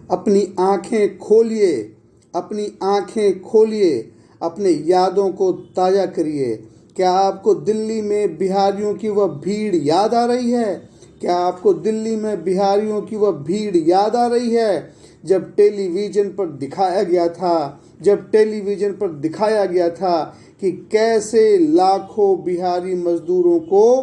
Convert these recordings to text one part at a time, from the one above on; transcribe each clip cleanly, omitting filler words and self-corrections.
अपनी आंखें खोलिए, अपनी आंखें खोलिए, अपने यादों को ताज़ा करिए। क्या आपको दिल्ली में बिहारियों की वह भीड़ याद आ रही है? क्या आपको दिल्ली में बिहारियों की वह भीड़ याद आ रही है? जब टेलीविज़न पर दिखाया गया था, जब टेलीविज़न पर दिखाया गया था कि कैसे लाखों बिहारी मजदूरों को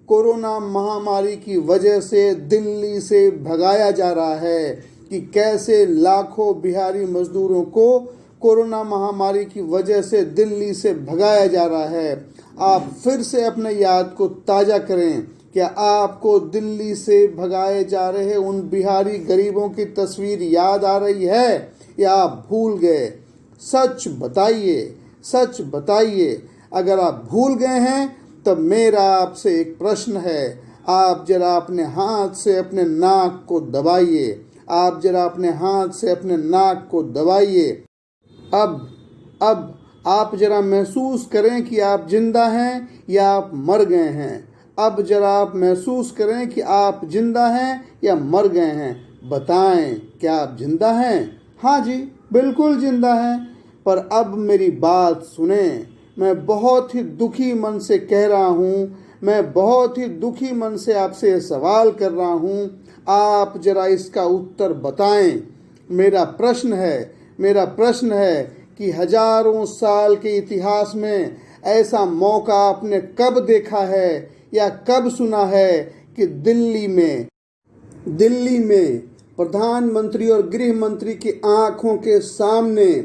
कोरोना महामारी की वजह से दिल्ली से भगाया जा रहा है, कि कैसे लाखों बिहारी मजदूरों को कोरोना महामारी की वजह से दिल्ली से भगाया जा रहा है। आप फिर से अपने याद को ताज़ा करें। क्या आपको दिल्ली से भगाए जा रहे उन बिहारी गरीबों की तस्वीर याद आ रही है या आप भूल गए? सच बताइए, सच बताइए। अगर आप भूल गए हैं तब मेरा आपसे एक प्रश्न है। आप जरा अपने हाथ से अपने नाक को दबाइए, आप जरा अपने हाथ से अपने नाक को दबाइए। अब आप जरा महसूस करें कि आप जिंदा हैं या आप मर गए हैं। अब जरा आप महसूस करें कि आप जिंदा हैं या मर गए हैं। बताएं, क्या आप जिंदा हैं? हाँ जी, बिल्कुल जिंदा हैं। पर अब मेरी बात सुने। मैं बहुत ही दुखी मन से कह रहा हूँ, मैं बहुत ही दुखी मन से आपसे सवाल कर रहा हूँ। आप जरा इसका उत्तर बताएं। मेरा प्रश्न है कि हजारों साल के इतिहास में ऐसा मौका आपने कब देखा है या कब सुना है कि दिल्ली में प्रधानमंत्री और गृह मंत्री की आंखों के सामने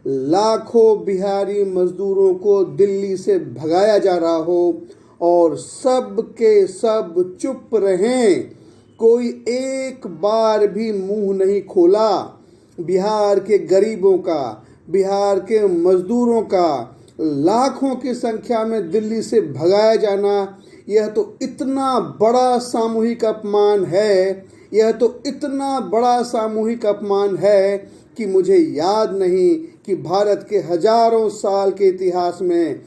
लाखों बिहारी मजदूरों को दिल्ली से भगाया जा रहा हो और सब के सब चुप रहें, कोई एक बार भी मुंह नहीं खोला। बिहार के गरीबों का, बिहार के मजदूरों का लाखों की संख्या में दिल्ली से भगाया जाना, यह तो इतना बड़ा सामूहिक अपमान है, यह तो इतना बड़ा सामूहिक अपमान है कि मुझे याद नहीं कि भारत के हजारों साल के इतिहास में,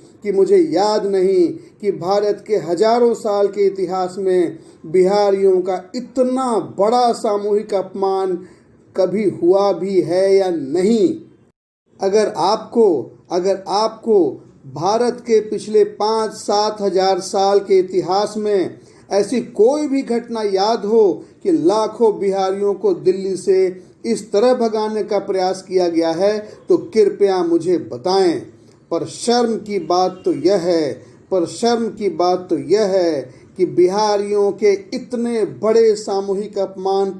भारत के हजारों साल के इतिहास में बिहारियों का इतना बड़ा सामूहिक अपमान कभी हुआ भी है या नहीं। अगर आपको भारत के पिछले 5-7 हजार साल के इतिहास में ऐसी कोई भी घटना याद हो कि लाखों बिहारियों को दिल्ली से इस तरह भगाने का प्रयास किया गया है तो कृपया मुझे बताएं। पर शर्म की बात तो यह है कि बिहारियों के इतने बड़े सामूहिक अपमान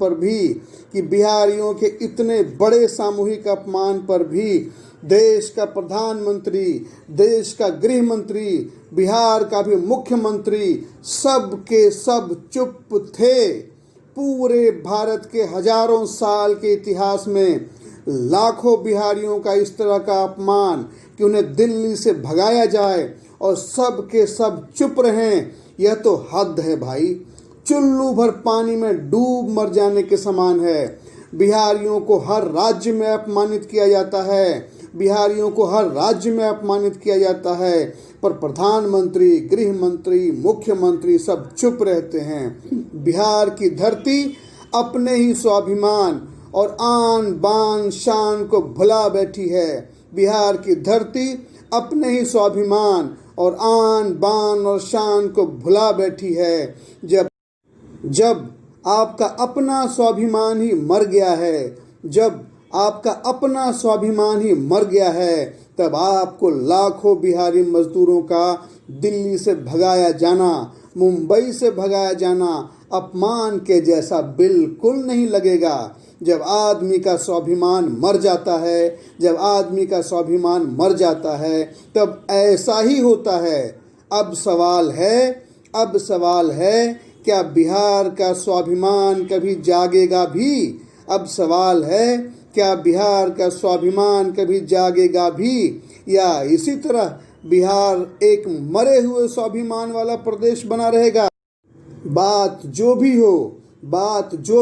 पर भी देश का प्रधानमंत्री, देश का गृह मंत्री, बिहार का भी मुख्यमंत्री सब के सब चुप थे। पूरे भारत के हजारों साल के इतिहास में लाखों बिहारियों का इस तरह का अपमान कि उन्हें दिल्ली से भगाया जाए और सब के सब चुप रहें, यह तो हद है भाई। चुल्लू भर पानी में डूब मर जाने के समान है। बिहारियों को हर राज्य में अपमानित किया जाता है, पर प्रधानमंत्री, गृह मंत्री, मुख्यमंत्री सब चुप रहते हैं। बिहार की धरती अपने ही स्वाभिमान और आन बान शान को भुला बैठी है। बिहार की धरती अपने ही स्वाभिमान और आन बान और शान को भुला बैठी है। जब आपका अपना स्वाभिमान ही मर गया है, तब आपको लाखों बिहारी मजदूरों का दिल्ली से भगाया जाना, मुंबई से भगाया जाना अपमान के जैसा बिल्कुल नहीं लगेगा। जब आदमी का स्वाभिमान मर जाता है तब ऐसा ही होता है। अब सवाल है क्या बिहार का स्वाभिमान कभी जागेगा भी? या इसी तरह बिहार एक मरे हुए स्वाभिमान वाला प्रदेश बना रहेगा? बात जो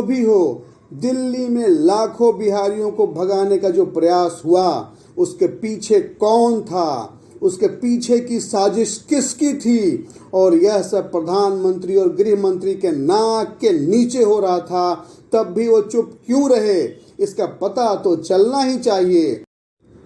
भी हो, दिल्ली में लाखों बिहारियों को भगाने का जो प्रयास हुआ, उसके पीछे कौन था, उसके पीछे की साजिश किसकी थी, और यह सब प्रधानमंत्री और गृह मंत्री के नाक के नीचे हो रहा था, तब भी वो चुप क्यों रहे? इसका पता तो चलना ही चाहिए।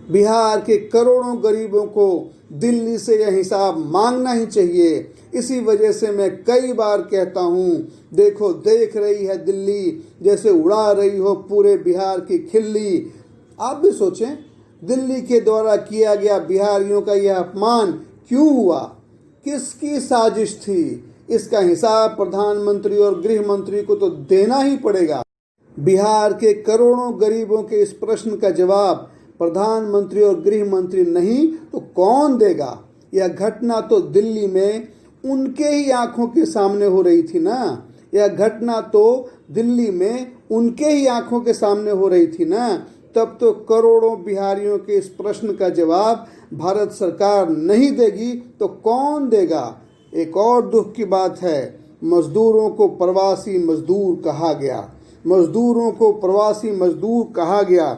बिहार के करोड़ों गरीबों को दिल्ली से यह हिसाब मांगना ही चाहिए। इसी वजह से मैं कई बार कहता हूँ, देखो देख रही है दिल्ली जैसे उड़ा रही हो पूरे बिहार की खिल्ली। आप भी सोचें, दिल्ली के द्वारा किया गया बिहारियों का यह अपमान क्यों हुआ, किसकी साजिश थी? इसका हिसाब प्रधानमंत्री और गृह मंत्री को तो देना ही पड़ेगा। बिहार के करोड़ों गरीबों के इस प्रश्न का जवाब प्रधानमंत्री और गृह मंत्री नहीं तो कौन देगा? यह घटना तो दिल्ली में उनके ही आंखों के सामने हो रही थी ना। यह घटना तो दिल्ली में उनके ही आंखों के सामने हो रही थी ना। तब तो करोड़ों बिहारियों के इस प्रश्न का जवाब भारत सरकार नहीं देगी तो कौन देगा? एक और दुख की बात है, मजदूरों को प्रवासी मजदूर कहा गया। मजदूरों को प्रवासी मजदूर कहा गया।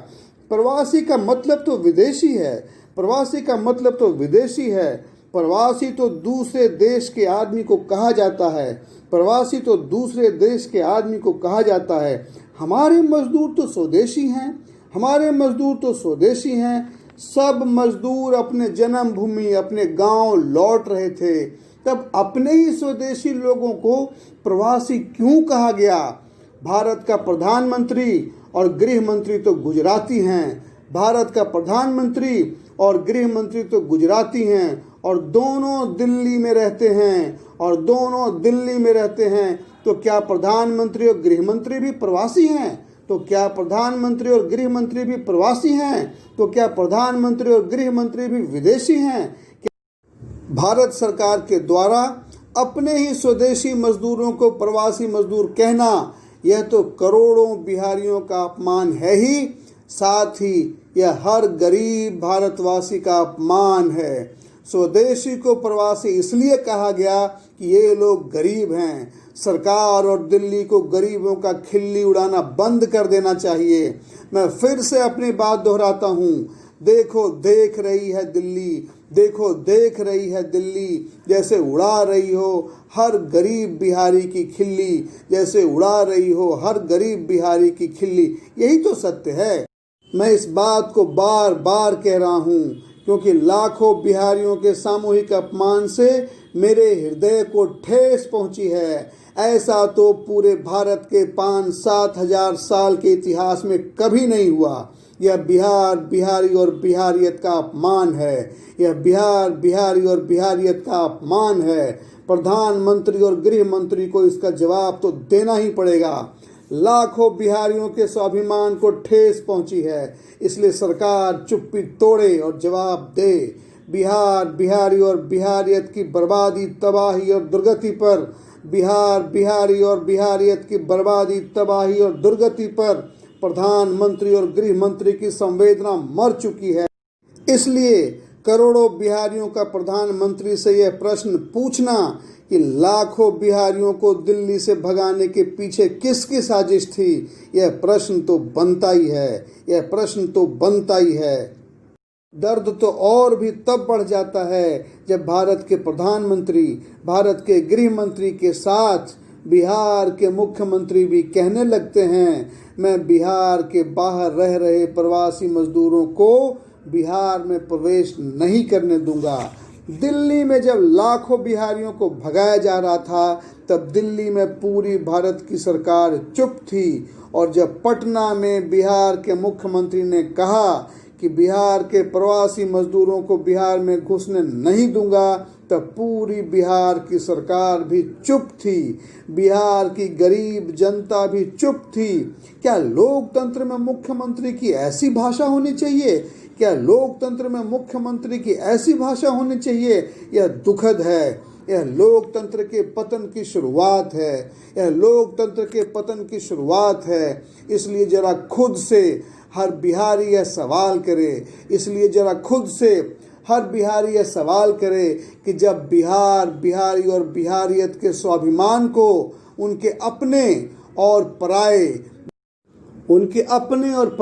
प्रवासी का मतलब तो विदेशी है। प्रवासी का मतलब तो विदेशी है। प्रवासी तो दूसरे देश के आदमी को कहा जाता है। प्रवासी तो दूसरे देश के आदमी को कहा जाता है। हमारे मजदूर तो स्वदेशी हैं। हमारे मजदूर तो स्वदेशी हैं। सब मजदूर अपने जन्मभूमि अपने गांव लौट रहे थे, तब अपने ही स्वदेशी लोगों को प्रवासी क्यों कहा गया? भारत का प्रधानमंत्री और गृह मंत्री तो गुजराती हैं। भारत का प्रधानमंत्री और गृह मंत्री तो गुजराती हैं और दोनों दिल्ली में रहते हैं। और दोनों दिल्ली में रहते हैं तो क्या प्रधानमंत्री और गृह मंत्री भी प्रवासी हैं? तो क्या प्रधानमंत्री और गृह मंत्री भी प्रवासी हैं? तो क्या प्रधानमंत्री और गृह मंत्री भी विदेशी हैं? भारत सरकार के द्वारा अपने ही स्वदेशी मजदूरों को प्रवासी मजदूर कहना, यह तो करोड़ों बिहारियों का अपमान है ही, साथ ही यह हर गरीब भारतवासी का अपमान है। स्वदेशी को प्रवासी इसलिए कहा गया कि ये लोग गरीब हैं। सरकार और दिल्ली को गरीबों का खिल्ली उड़ाना बंद कर देना चाहिए। मैं फिर से अपनी बात दोहराता हूँ, देखो देख रही है दिल्ली, देखो देख रही है दिल्ली जैसे उड़ा रही हो हर गरीब बिहारी की खिल्ली, जैसे उड़ा रही हो हर गरीब बिहारी की खिल्ली। यही तो सत्य है। मैं इस बात को बार बार कह रहा हूँ क्योंकि लाखों बिहारियों के सामूहिक अपमान से मेरे हृदय को ठेस पहुंची है। ऐसा तो पूरे भारत के 5-7 हजार साल के इतिहास में कभी नहीं हुआ। यह बिहार बिहारी और बिहारियत का अपमान है। यह बिहार बिहारी और बिहारियत का अपमान है। प्रधानमंत्री और गृह मंत्री को इसका जवाब तो देना ही पड़ेगा। लाखों बिहारियों के स्वाभिमान को ठेस पहुंची है, इसलिए सरकार चुप्पी तोड़े और जवाब दे। बिहार बिहारी और बिहारियत की बर्बादी, तबाही और दुर्गति पर, बिहार बिहारी और बिहारियत की बर्बादी, तबाही और दुर्गति पर प्रधानमंत्री और गृह मंत्री की संवेदना मर चुकी है। इसलिए करोड़ों बिहारियों का प्रधानमंत्री से यह प्रश्न पूछना कि लाखों बिहारियों को दिल्ली से भगाने के पीछे किसकी साजिश थी, यह प्रश्न तो बनता ही है। यह प्रश्न तो बनता ही है। दर्द तो और भी तब बढ़ जाता है जब भारत के प्रधानमंत्री, भारत के गृह मंत्री के साथ बिहार के मुख्यमंत्री भी कहने लगते हैं, मैं बिहार के बाहर रह रहे प्रवासी मजदूरों को बिहार में प्रवेश नहीं करने दूंगा। दिल्ली में जब लाखों बिहारियों को भगाया जा रहा था, तब दिल्ली में पूरी भारत की सरकार चुप थी। और जब पटना में बिहार के मुख्यमंत्री ने कहा कि बिहार के प्रवासी मजदूरों को बिहार में घुसने नहीं दूंगा, तब पूरी बिहार की सरकार भी चुप थी। बिहार की गरीब जनता भी चुप थी। क्या लोकतंत्र में मुख्यमंत्री की ऐसी भाषा होनी चाहिए? क्या लोकतंत्र में मुख्यमंत्री की ऐसी भाषा होनी चाहिए? यह दुखद है। यह लोकतंत्र के पतन की शुरुआत है। यह लोकतंत्र के पतन की शुरुआत है। इसलिए जरा खुद से हर बिहारी यह सवाल करे, इसलिए जरा खुद से हर बिहारी यह सवाल करे कि जब बिहार बिहारी और बिहारियत के स्वाभिमान को उनके अपने और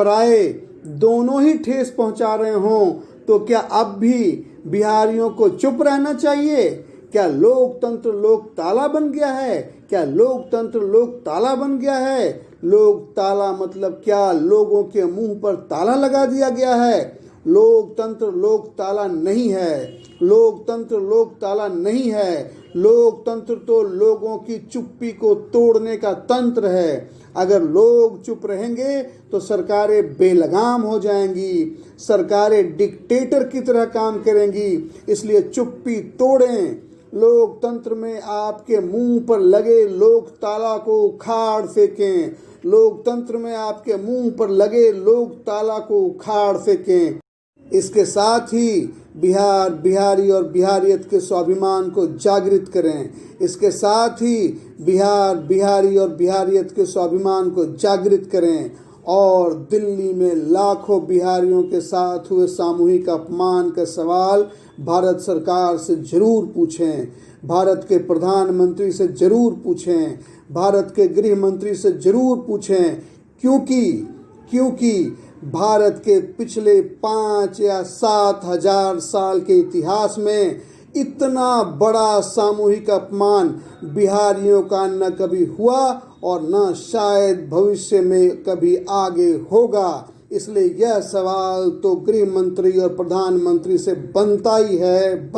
पराए दोनों ही ठेस पहुंचा रहे हों, तो क्या अब भी बिहारियों को चुप रहना चाहिए? क्या लोकतंत्र लोक ताला बन गया है? क्या लोकतंत्र लोक ताला बन गया है? लोक ताला मतलब क्या? लोगों के मुंह पर ताला लगा दिया गया है। लोकतंत्र लोक ताला नहीं है। लोकतंत्र लोक ताला नहीं है। लोकतंत्र तो लोगों की चुप्पी को तोड़ने का तंत्र है। अगर लोग चुप रहेंगे तो सरकारें बेलगाम हो जाएंगी, सरकारें डिक्टेटर की तरह काम करेंगी। इसलिए चुप्पी तोड़ें। लोकतंत्र में आपके मुंह पर लगे लोक ताला को उखाड़ फेंकें। लोकतंत्र में आपके मुंह पर लगे लोक ताला को उखाड़ फेंकें। इसके साथ ही बिहार, बिहारी और बिहारियत के स्वाभिमान को जागृत करें। इसके साथ ही बिहार, बिहारी और बिहारियत के स्वाभिमान को जागृत करें और दिल्ली में लाखों बिहारियों के साथ हुए सामूहिक अपमान का सवाल भारत सरकार से जरूर पूछें, भारत के प्रधानमंत्री से जरूर पूछें, भारत के गृह मंत्री से जरूर पूछें, क्योंकि भारत के पिछले 5 या 7 हजार साल के इतिहास में इतना बड़ा सामूहिक अपमान बिहारियों का न कभी हुआ और न शायद भविष्य में कभी आगे होगा। इसलिए यह सवाल तो गृह मंत्री और प्रधानमंत्री से बनता ही है।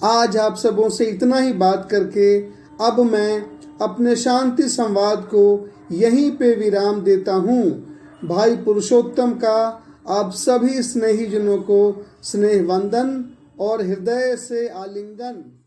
आज आप सबों से इतना ही बात करके अब मैं अपने शांति संवाद को यहीं पे विराम देता हूँ। भाई पुरुषोत्तम का आप सभी स्नेहीजनों को स्नेह वंदन और हृदय से आलिंगन।